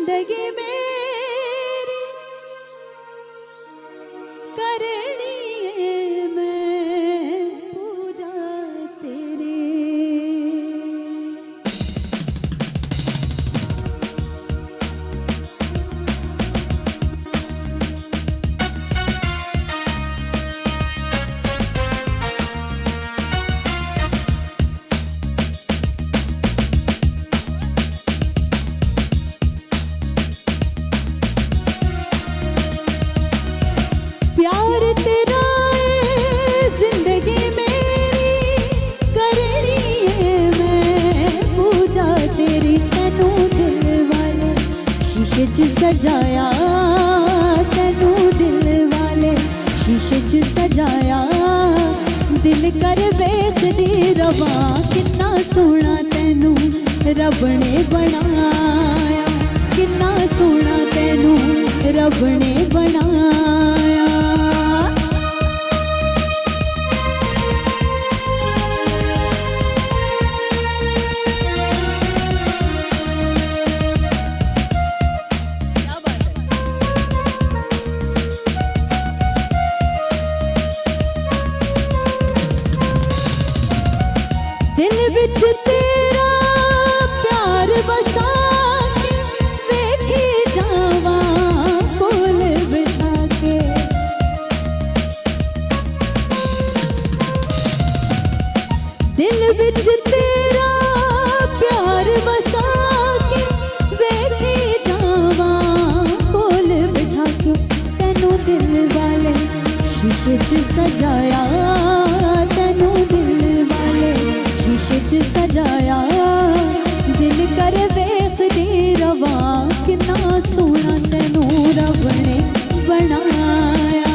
जिंदगी मेरी करनी है मैं पूजा तेरी। प्यार तेरा जिंदगी मेरी करनी है मैं पूजा तेरी। तेनू दिल वाले शीशे च सजाया, तेनू दिल वाले शीशे च सजाया। दिल कर वेखदी रवा किन्ना सोहना तेनू रब ने बनाया, किन्ना सोहना तेनू रब ने बनाया। दिल विच तेरा प्यार बसा के वेखी जावा कोल बिठा के। दिल विच तेरा प्यार बसा के वेखी जावा कोल बिठा के। तेनू दिल वाले शीशे च सजाया, तेनू दिल वाले शीशे च सजाया। दिल कर वेखदी रवा किन्ना सोहना तेनू रब ने बनाया।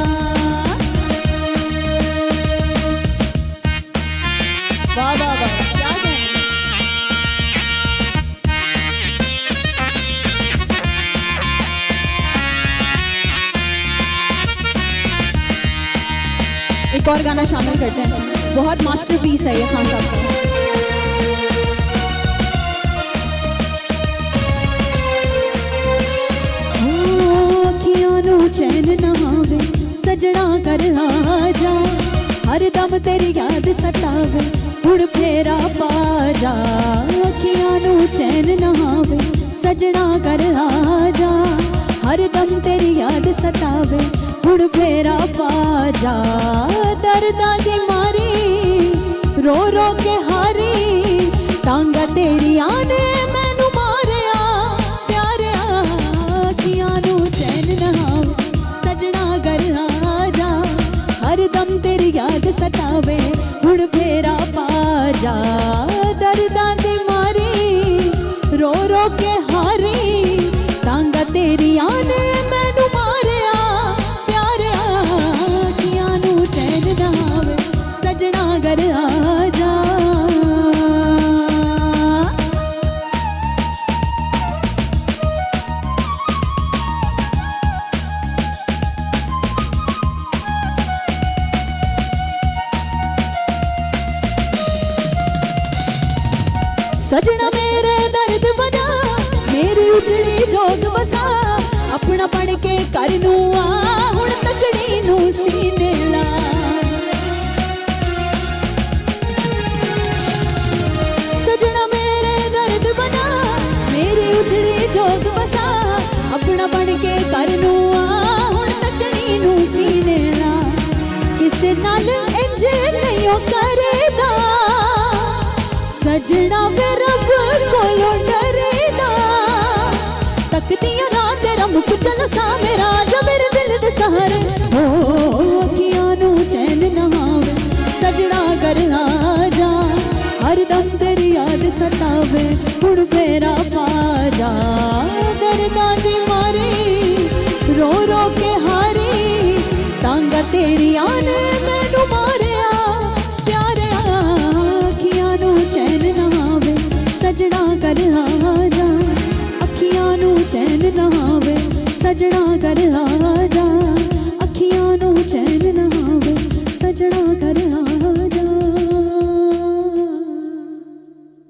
वाह वाह वाह, क्या कहना। एक और गाना शामिल करते हैं, बहुत मास्टरपीस है ये खान साहब का। चैन न आवे सजना कर आजा, हर दम तेरी याद सतावे हुण फेरा पा जा। अखियां नू चैन न आवे सजना कर आजा, हर दम तेरी याद सतावे हुण फेरा पा जा। दर्दां दी मारी रो रो के हारी तांगा तेरिया ने मैनू मारिया प्यारिया। अखियां नू चैन न आवे सजना कर आजा, हर दम तेरी याद सतावे हुण फेरा पा जा। दर्दां दी मारी रो रो के हारी तांगा तेरिया ने मैनू मारिया प्यारिया। अखियां नू चैन न आवे सजना कर आजा। सजना मेरे दर्द बना मेरी उजड़ी जोग बसा, अपना पढ़ के कर नू आ हुण तकड़ी नू सीने ला। सजना मेरे दर्द बना मेरी उजड़ी जोग बसा, अपना पढ़ के कर नू आ हुण तकड़ी नू सीने ला। किसे नाल इंज नहीं करेदा सजना वे रब कोलों डरेदा। तकदियां ना तेरा मुख चल सा मेरा जा मेरे दिल दे सहारे। हो अखियां नू चैन न आवे सजना कर आजा, हर दम तेरी याद सतावे हुण फेरा पा जा। दर्दां दी मारी रो रो के हारी तांगा तेरिया ने मैनू मारिया प्यारिया। अखियां नू चैन न आवे सजना कर आजा, अखियां नू चैन न आवे सजना कर आजा। अखियां नू चैन न आवे सजना कर आजा।